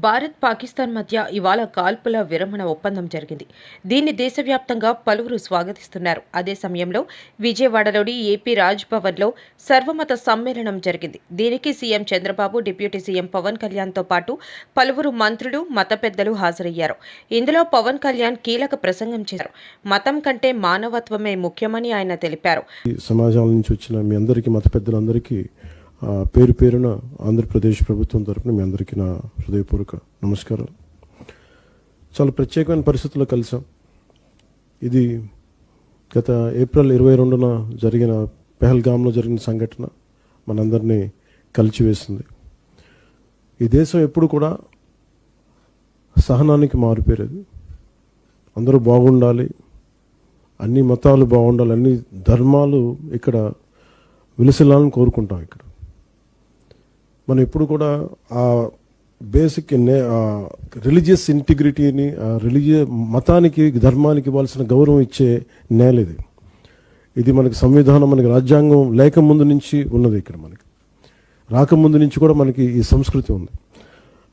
భారత్ పాకిస్తాన్ మధ్య ఇవాళ కాల్పుల విరమణ ఒప్పందం జరిగింది. దీన్ని దేశవ్యాప్తంగా పలువురు స్వాగతిస్తున్నారు. అదే సమయంలో విజయవాడలోని ఏపీ రాజ్ భవన్లో సర్వమత సమ్మేళనం జరిగింది. దీనికి CM Chandrababu, deputy CM Pawan కళ్యాణ్తో పాటు పలువురు మంత్రులు, మత పెద్దలు హాజరయ్యారు. ఇందులో పవన్ కళ్యాణ్ కీలక ప్రసంగం చేశారు. మతం కంటే మానవత్వమే ముఖ్యమని ఆయన తెలిపారు. సమాజాల నుంచి వచ్చిన మీ అందరికీ, మత పెద్దలందరికీ పేరు పేరున ఆంధ్రప్రదేశ్ ప్రభుత్వం తరపున మీ అందరికీ నా హృదయపూర్వక నమస్కారాలు. చాలా ప్రత్యేకమైన పరిస్థితుల్లో కలిసాం. ఇది గత ఏప్రిల్ 22న జరిగిన పెహల్గామ్లో జరిగిన సంఘటన మనందరినీ కలిచివేసింది. ఈ దేశం ఎప్పుడు కూడా సహనానికి మారుపేరేది. అందరూ బాగుండాలి, అన్ని మతాలు బాగుండాలి, అన్ని ధర్మాలు ఇక్కడ విలసిల్లాలని కోరుకుంటాం. ఇక్కడ మనం ఎప్పుడు కూడా ఆ బేసిక్ రిలీజియస్ ఇంటిగ్రిటీని, మతానికి, ధర్మానికి ఇవ్వాల్సిన గౌరవం ఇచ్చే నేల ఇది. ఇది మనకి సంవిధానం, మనకి రాజ్యాంగం లేకముందు నుంచి ఉన్నది. ఇక్కడ మనకి రాకముందు నుంచి కూడా మనకి ఈ సంస్కృతి ఉంది.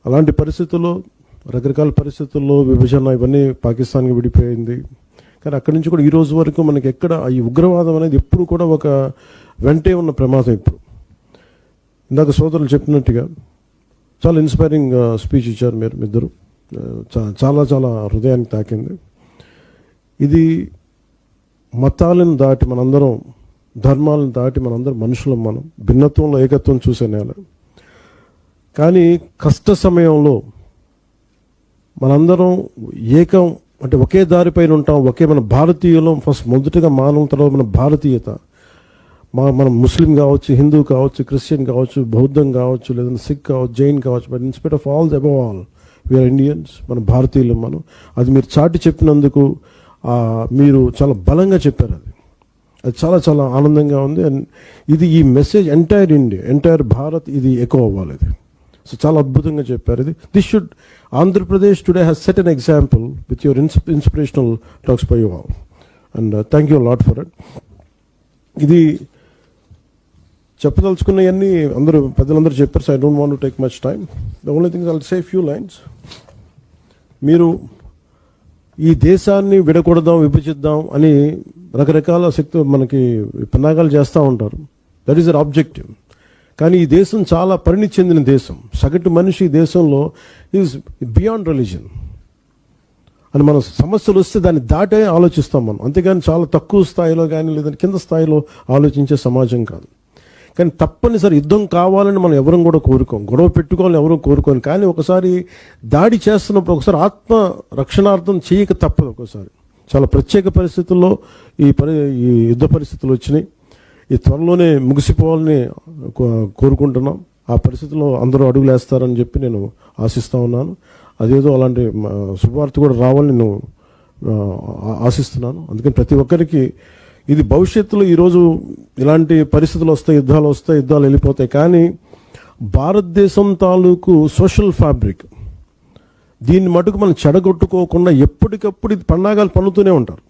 అలాంటి పరిస్థితుల్లో, రకరకాల పరిస్థితుల్లో విభజన ఇవన్నీ పాకిస్తాన్కి విడిపోయింది. కానీ అక్కడి నుంచి కూడా ఈ రోజు వరకు మనకి ఎక్కడ ఈ ఉగ్రవాదం అనేది ఎప్పుడు కూడా ఒక వెంటే ఉన్న ప్రమాదం. ఇప్పుడు ఇందాక సోదరులు చెప్పినట్టుగా చాలా ఇన్స్పైరింగ్ స్పీచ్ ఇచ్చారు మీరు ఇద్దరు. చాలా చాలా హృదయానికి తాకింది. ఇది మతాలను దాటి మనందరం, ధర్మాలను దాటి మనందరం మనుషులం. మనం భిన్నత్వంలో ఏకత్వం చూసే నేల. కానీ కష్ట సమయంలో మనందరం ఏకం, అంటే ఒకే దారిపైన ఉంటాం. మన భారతీయులం. ఫస్ట్ మొదటగా మానవం, తర్వాత మన భారతీయత. మనం ముస్లిం కావచ్చు, హిందూ కావచ్చు, క్రిస్టియన్ కావచ్చు, బౌద్ధం కావచ్చు, లేదంటే సిక్ కావచ్చు, జైన్ కావచ్చు. But in spite of all above all we are Indians. మన భారతీయులు. మనం అది మీరు చాటి చెప్పినందుకు మీరు చాలా బలంగా చెప్పారు. అది చాలా చాలా ఆనందంగా ఉంది. అండ్ ఇది ఈ message entire India, entire Bharat ఇది ఎకో అవ్వాలి. ఇది సో చాలా అద్భుతంగా చెప్పారు. ఇది this should Andhra Pradesh today has set an example with your inspirational talks by you all. And thank you lot for it. ఇది చెప్పదలుచుకున్నవన్నీ పెద్దలందరూ చెప్పారు. So I don't want to take much time. The only thing I will say few lines. మీరు ఈ దేశాన్ని విడకూడదాం, విభజిద్దాం అని రకరకాల శక్తులు మనకి పన్నాగాలు చేస్తూ ఉంటారు. That is their objective. కానీ ఈ దేశం చాలా పరిణితి చెందిన దేశం. సగటు మనిషి ఈ దేశంలో ఈజ్ బియాండ్ రిలీజన్ అని మన సమస్యలు వస్తే దాన్ని దాటే ఆలోచిస్తాం మనం. అంతేగాని చాలా తక్కువ స్థాయిలో కానీ లేదంటే కింద స్థాయిలో ఆలోచించే సమాజం కాదు. కానీ తప్పనిసరి యుద్ధం కావాలని మనం ఎవరం కూడా కోరుకోం, గొడవ పెట్టుకోవాలని ఎవరూ కోరుకోని. కానీ ఒకసారి దాడి చేస్తున్నప్పుడు ఒకసారి ఆత్మ రక్షణార్థం చేయక తప్పదు. ఒకసారి చాలా ప్రత్యేక పరిస్థితుల్లో ఈ యుద్ధ పరిస్థితులు వచ్చినాయి. ఈ త్వరలోనే ముగిసిపోవాలని కోరుకుంటున్నాం. ఆ పరిస్థితుల్లో అందరూ అడుగులు వేస్తారని చెప్పి నేను ఆశిస్తూ ఉన్నాను. అదేదో అలాంటి శుభవార్త కూడా రావాలని నేను ఆశిస్తున్నాను. అందుకని ప్రతి ఒక్కరికి ఇది భవిష్యత్తులో ఈరోజు ఇలాంటి పరిస్థితులు వస్తాయి, యుద్ధాలు వెళ్ళిపోతాయి. కానీ భారతదేశం తాలూకు సోషల్ ఫ్యాబ్రిక్, దీన్ని మటుకు మనం చెడగొట్టుకోకుండా ఎప్పటికప్పుడు ఇది పండాగాలు పన్నుతూనే ఉంటారు.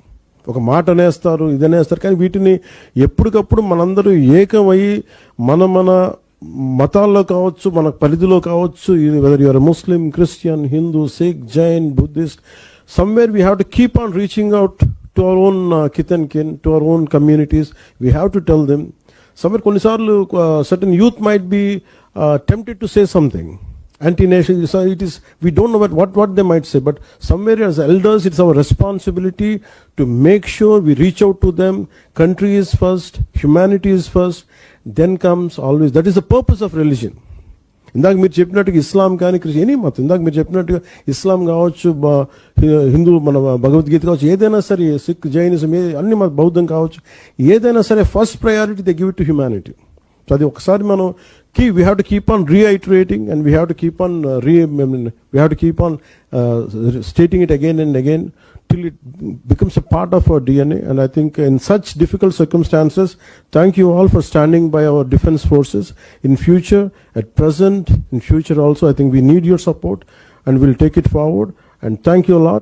ఒక మాట అనేస్తారు, ఇది అనేస్తారు. కానీ వీటిని ఎప్పటికప్పుడు మనందరూ ఏకమయ్యి మన మతాల్లో కావచ్చు, మన పరిధిలో కావచ్చు, whether you are Muslim, Christian, Hindu, Sikh, Jain, Buddhist, somewhere we have to keep on reaching out to our own kith and kin, to our own communities. We have to tell them. Somewhere కొన్నిసార్లు certain youth might be tempted to say something anti-nation. It is, we don't know what they might say, but somewhere as elders it's our responsibility to make sure we reach out to them. Country is first, humanity is first, then comes always, that is the purpose of religion. ఇందాక మీరు చెప్పినట్టుగా ఇస్లాం కానీ any మతం, ఇందాక మీరు చెప్పినట్టుగా ఇస్లాం కావచ్చు, హిందూ మన భగవద్గీత కావచ్చు, ఏదైనా సరే, సిక్, జైనిజం, అన్ని బౌద్ధం కావచ్చు, ఏదైనా సరే first priority they give it to humanity. So అది ఒకసారి మనం we have to keep on reiterating, and we have to keep on stating it again and again till it becomes a part of our DNA. And I think in such difficult circumstances, thank you all for standing by our defense forces. In future, at present, in future also, I think we need your support, and we'll take it forward. And thank you a lot.